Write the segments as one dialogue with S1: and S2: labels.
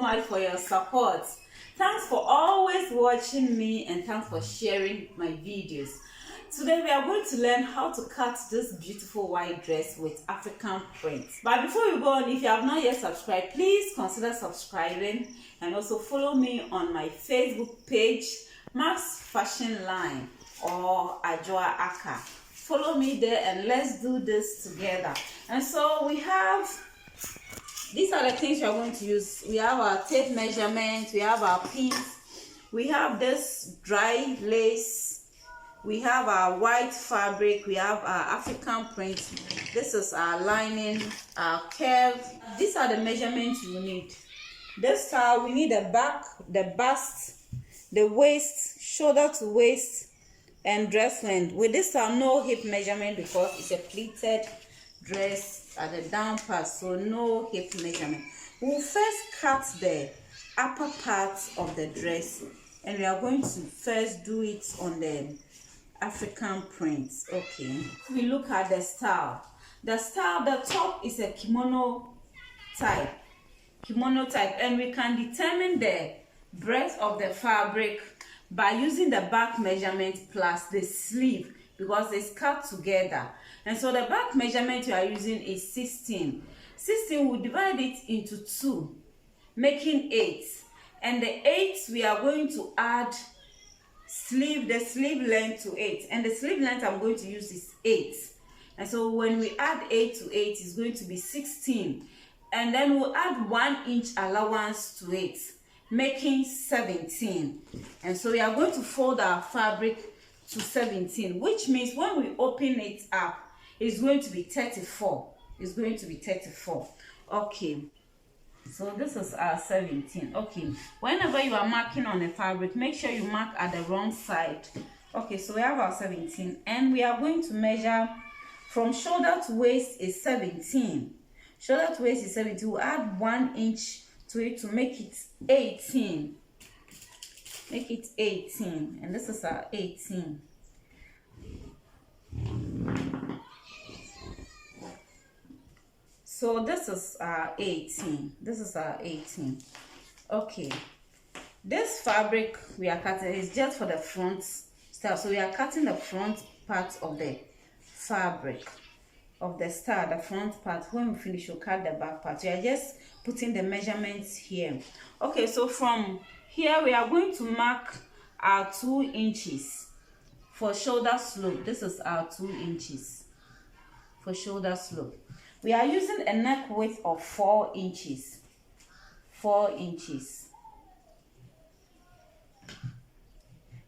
S1: much for your support. Thanks for always watching me, and thanks for sharing my videos. Today we are going to learn how to cut this beautiful white dress with African print. But before we go on, if you have not yet subscribed, please consider subscribing, and also follow me on my Facebook page, Max Fashion Line or Ajoa Aka. Follow me there and let's do this together. And so we have, these are the things we are going to use. We have our tape measurement, we have our pins, we have this dry lace, we have our white fabric, we have our African print, this is our lining, our curve. These are the measurements you need. This style, we need the back, the bust, the waist, shoulder to waist, and dress length. With this style, no hip measurement because it's a pleated dress at the down part, so no hip measurement. We'll first cut the upper part of the dress, and we are going to first do it on the African print. Okay, we look at the style. The top is a kimono type, and we can determine the breadth of the fabric by using the back measurement plus the sleeve, because it's cut together. And so the back measurement we are using is 16. We divide it into 2, making 8. And the 8 we are going to add the sleeve length to 8. And the sleeve length I'm going to use is 8. And so when we add 8 to 8, it's going to be 16. And then we'll add 1 inch allowance to it, making 17. And so we are going to fold our fabric to 17, which means when we open it up, it's going to be 34. It's going to be 34. Okay, so this is our 17. Okay, whenever you are marking on a fabric, make sure you mark at the wrong side. Okay, so we have our 17, and we are going to measure from shoulder to waist is 17. Shoulder to waist is 17. We'll add 1 inch to it to make it 18. Make it 18, and this is our 18. So this is our 18. This is our 18. Okay, this fabric we are cutting is just for the front style, so we are cutting the front part of the fabric of the star, the front part. When we finish, we'll cut the back part. We are just putting the measurements here. Okay, so from here we are going to mark our 2 inches for shoulder slope. This is our 2 inches for shoulder slope. We are using a neck width of 4 inches. 4 inches.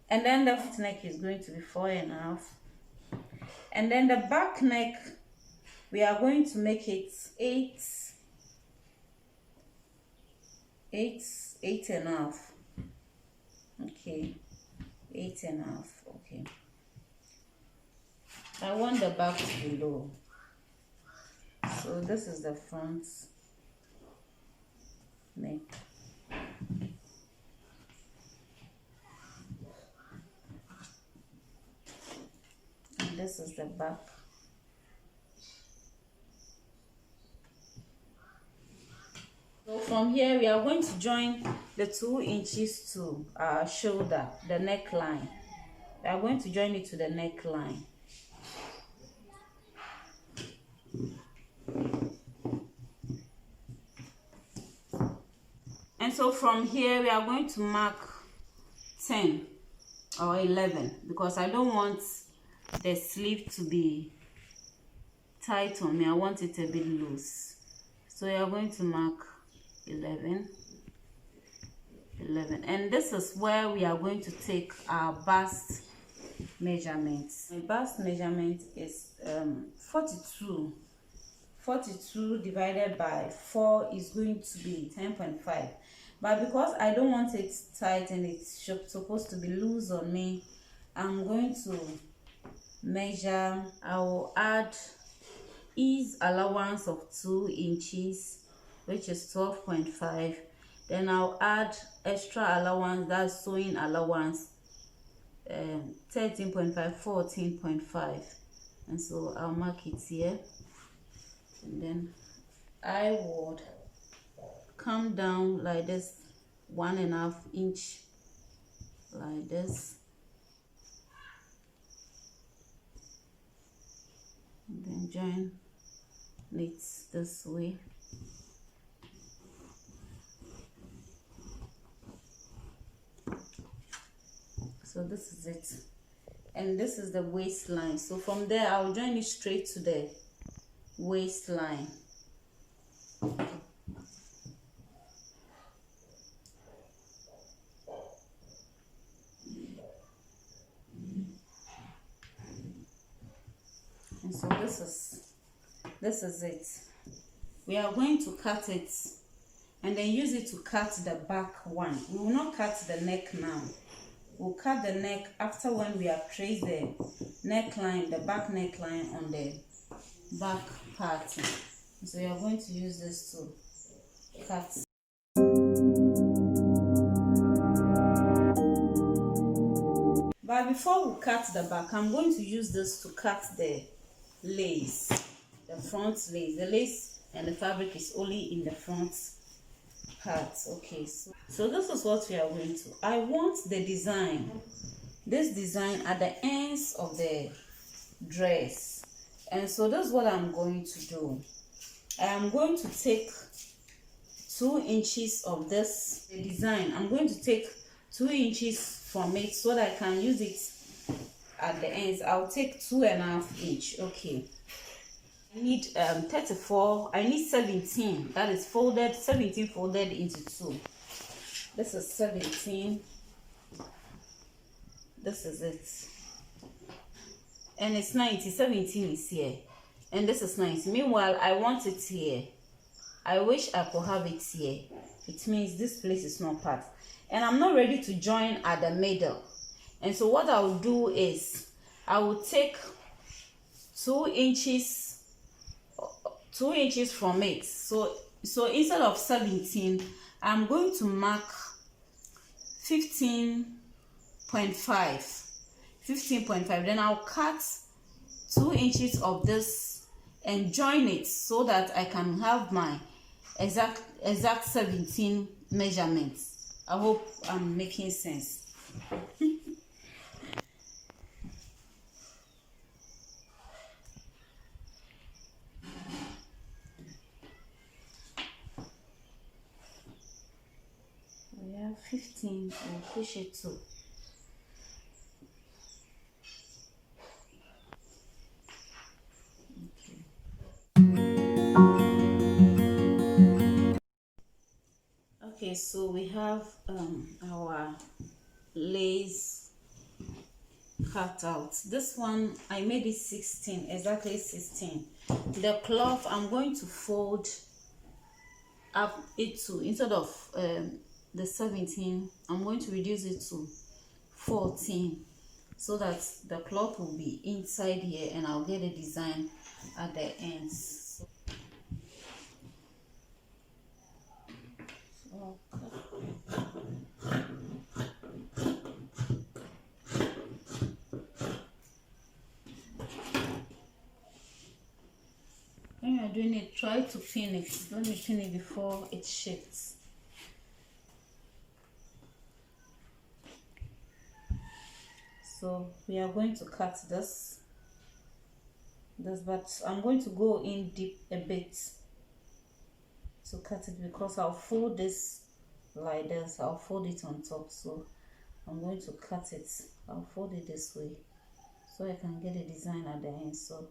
S1: And then the front neck is going to be 4.5. And then the back neck, we are going to make it 8.5. Okay, 8.5. Okay, I want the back to be low, so this is the front neck. And this is the back. So from here we are going to join the 2 inches to our shoulder, the neckline. We are going to join it to the neckline. And so from here we are going to mark 10 or 11, because I don't want the sleeve to be tight on me. I want it a bit loose. So we are going to mark 11, and this is where we are going to take our bust measurements. My bust measurement is 42 divided by 4 is going to be 10.5, but because I don't want it tight and it's supposed to be loose on me, I'm going to measure. I will add ease allowance of 2 inches, which is 12.5. Then I'll add extra allowance, that's sewing allowance, 13.5, 14.5. And so I'll mark it here, and then I would come down like this, 1.5 inch like this, and then join it this way. So this is it, and this is the waistline. So from there I'll join it straight to the waistline. And so this is it. We are going to cut it and then use it to cut the back one. We will not cut the neck now. We'll cut the neck after when we have traced the neckline, the back neckline on the back part. So we are going to use this to cut. But before we cut the back, I'm going to use this to cut the lace, the front lace. The lace and the fabric is only in the front part. Okay, so this is what we are going to. I want the design, this design at the ends of the dress, and so that's what I'm going to do. I am going to take 2 inches of this design. I'm going to take 2 inches from it so that I can use it at the ends. I'll take 2.5 inch. Okay, I need 34. I need 17. That is folded, 17 folded into 2. This is 17. This is it, and it's 90. 17 is here, and this is 90. Meanwhile, I want it here. I wish I could have it here. It means this place is not part, and I'm not ready to join at the middle. And so what I will do is I will take 2 inches from it. So instead of 17, I'm going to mark 15.5. Then I'll cut 2 inches of this and join it so that I can have my exact 17 measurements. I hope I'm making sense. We have 15. We'll push it to. Okay, so we have our lace cut out. This one I made it 16, exactly 16. The cloth I'm going to fold up it to, instead of the 17, I'm going to reduce it to 14 so that the cloth will be inside here and I'll get a design at the ends. When you're doing it, try to pin it. Let me pin it before it shifts. So we are going to cut this, but I'm going to go in deep a bit to cut it because I'll fold this like this. I'll fold it on top, so I'm going to cut it. I'll fold it this way so I can get a design at the end. So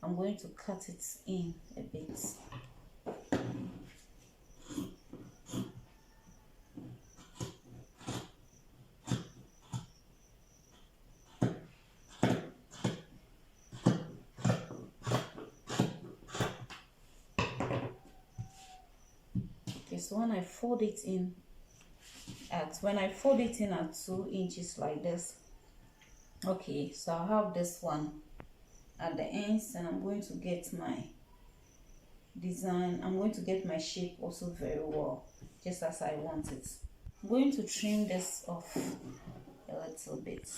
S1: I'm going to cut it in a bit. Okay, so when I fold it in at 2 inches like this, okay, so I'll have this one at the ends, and I'm going to get my design. I'm going to get my shape also very well, just as I want it. I'm going to trim this off a little bit.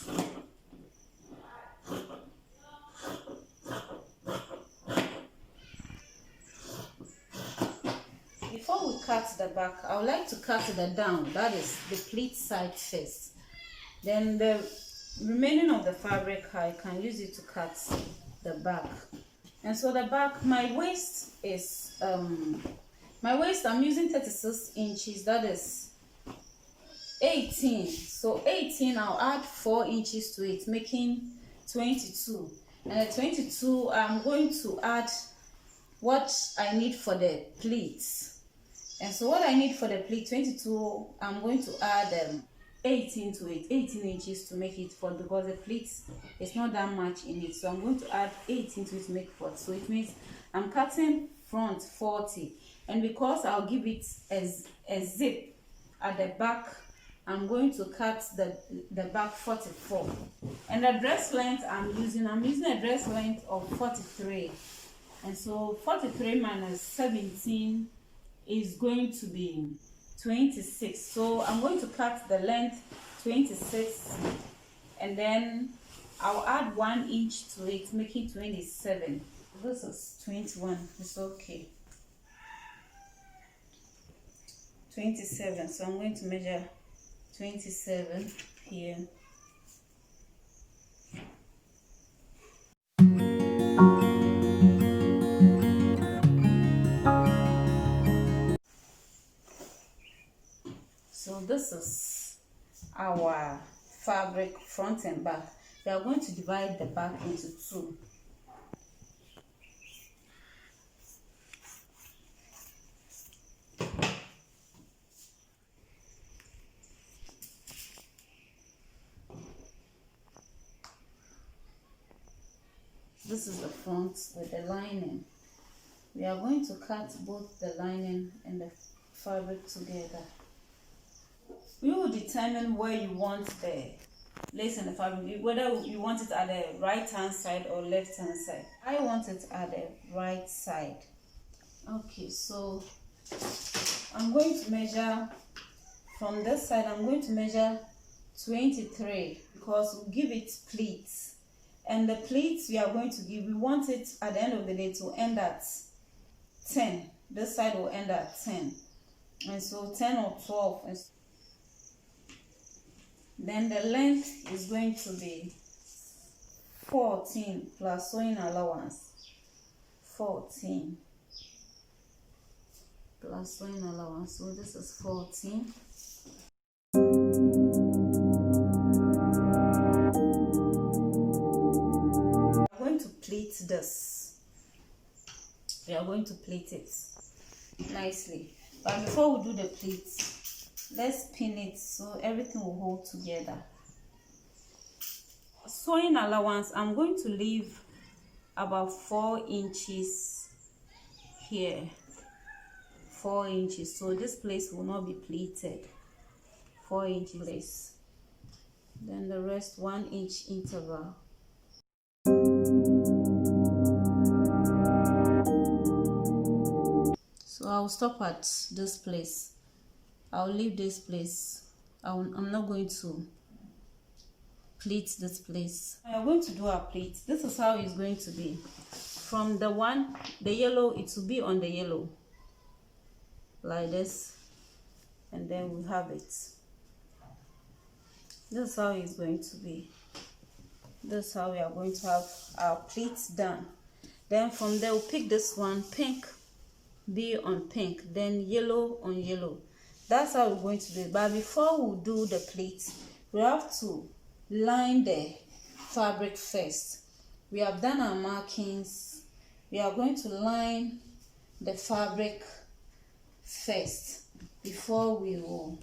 S1: Before we cut cut the back, I would like to cut the down, that is the pleat side first. Then the remaining of the fabric, I can use it to cut the back. And so the back, my waist is I'm using 36 inches, that is 18. So 18, I'll add 4 inches to it, making 22. And the 22, I'm going to add what I need for the pleats. And so what I need for the pleat, 22, I'm going to add 18 to it, 18 inches to make it 40, because the pleat is not that much in it. So I'm going to add 18 to it to make 40. So it means I'm cutting front 40. And because I'll give it a zip at the back, I'm going to cut the back 44. And the dress length I'm using a dress length of 43. And so 43 minus 17 is going to be 26. So I'm going to cut the length 26, and then I'll add 1 inch to it, making 27. This is 21. It's okay. 27. So I'm going to measure 27 here. So this is our fabric front and back. We are going to divide the back into two. This is the front with the lining. We are going to cut both the lining and the fabric together. You will determine where you want the lace and the fabric, whether you want it at the right hand side or left hand side. I want it at the right side. Okay, so I'm going to measure from this side. I'm going to measure 23 because we give it pleats. And the pleats we are going to give, we want it at the end of the day to end at 10. This side will end at 10. And so 10 or 12. And then the length is going to be 14 plus sewing allowance. 14 plus sewing allowance. So this is 14. Pleat this. We are going to plait it nicely, but before we do the pleats, let's pin it so everything will hold together. Sewing allowance, I'm going to leave about 4 inches here, 4 inches, so this place will not be pleated. 4 inches, then the rest 1 inch interval. So I'll stop at this place. I'll leave this place. I'm not going to pleat this place. We are going to do our pleat. This is how it's going to be. From the yellow, it will be on the yellow like this, and then we have it. This is how it's going to be. This is how we are going to have our pleats done. Then from there, we'll pick this one, pink be on pink, then yellow on yellow. That's how we're going to do it. But before we do the pleats, we have to line the fabric first. We have done our markings. We are going to line the fabric first before we will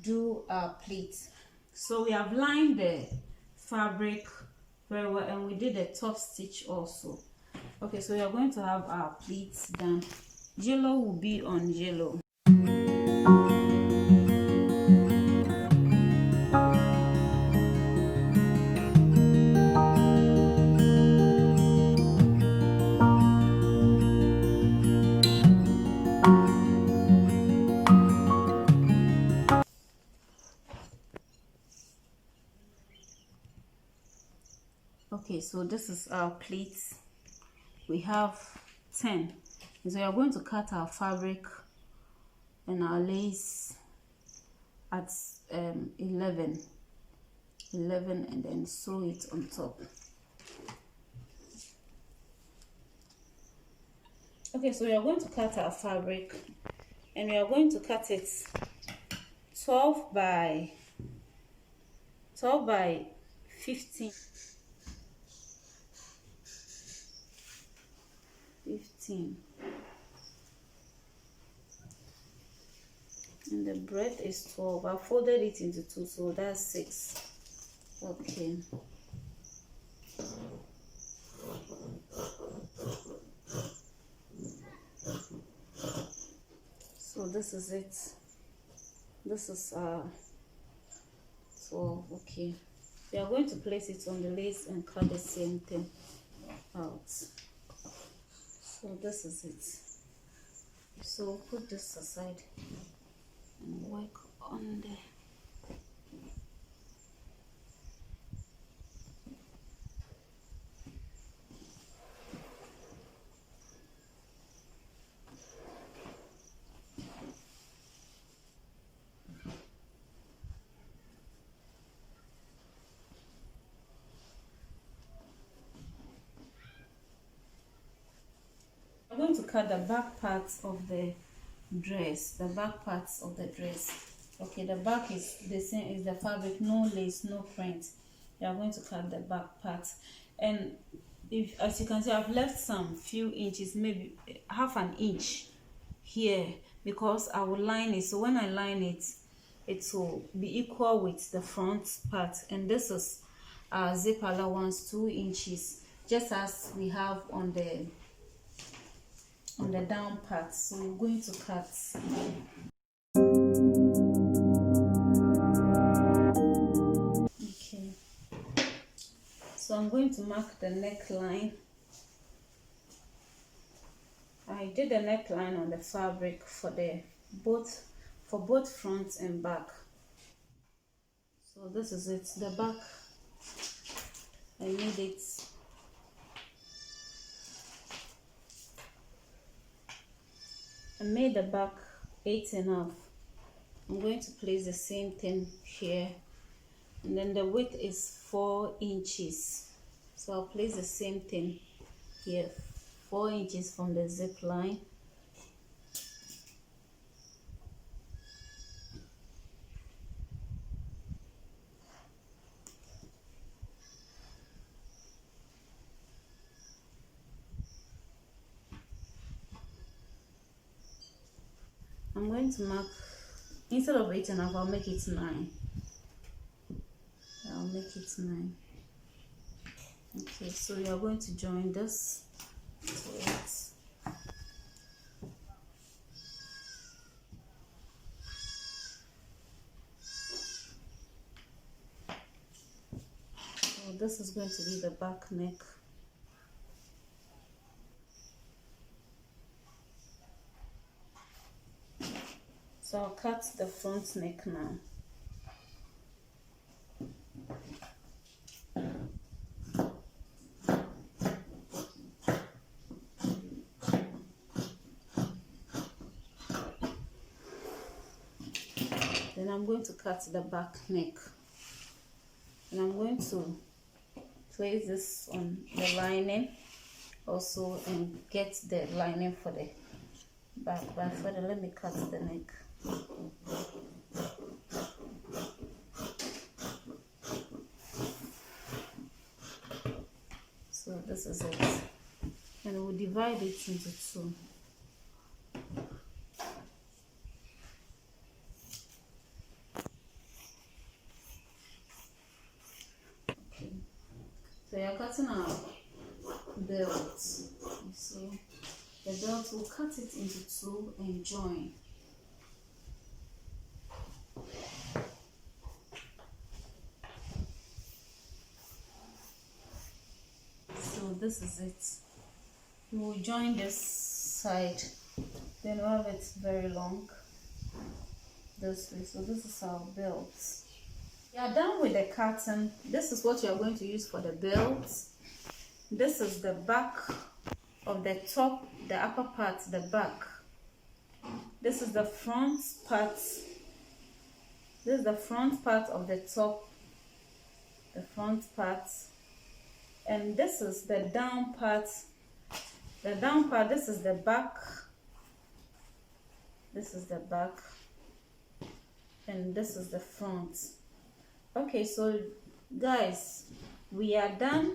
S1: do our pleats. So we have lined the fabric very well, and we did a top stitch also. Okay, so we are going to have our pleats done. Yellow will be on yellow. Okay, so this is our pleats. We have 10. So we are going to cut our fabric and our lace at 11, and then sew it on top. Okay, so we are going to cut our fabric, and we are going to cut it 12 by 15. And the breadth is 12. I folded it into 2, so that's 6. Okay. So this is it. This is 12. Okay. We are going to place it on the lace and cut the same thing out. So this is it. So put this aside and work on the I'm going to cut the back parts of the dress. Okay, the back is the same, is the fabric, no lace, no print. We are going to cut the back parts, and if, as you can see, I've left some few inches, maybe half an inch here, because I will line it. So when I line it, it will be equal with the front part. And this is zip allowance 2 inches, just as we have on the down part. So we're going to cut. Okay, so I'm going to mark the neckline. I did the neckline on the fabric for both front and back. So this is it. The back, I made it the back 8.5. I'm going to place the same thing here, and then the width is 4 inches. So I'll place the same thing here, 4 inches from the zip line. I'm going to mark, instead of 8.5, I'll make it 9. I'll make it 9. Okay, so we are going to join this to it. So this is going to be the back neck. So I'll cut the front neck now. Then I'm going to cut the back neck, and I'm going to place this on the lining also and get the lining for the back. But further, let me cut the neck. So this is it, and we'll divide it into 2. Okay, so you're cutting our belt. So the belt, will cut it into 2 and join. So this is it. We will join this side, then we'll have it very long this way. So this is our belt. We are done with the cutting. This is what you are going to use for the belt. This is the back of the top, the upper part, the back. This is the front part. This is the front part of the top, the front part, and this is the down part. The down part, this is the back. This is the back, and this is the front. Okay, so guys, we are done,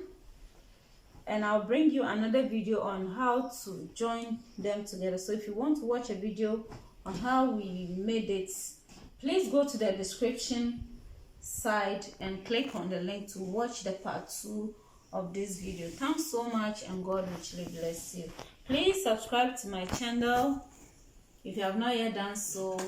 S1: and I'll bring you another video on how to join them together. So if you want to watch a video on how we made it, please go to the description side and click on the link to watch the part 2 of this video. Thanks so much, and God richly bless you. Please subscribe to my channel if you have not yet done so.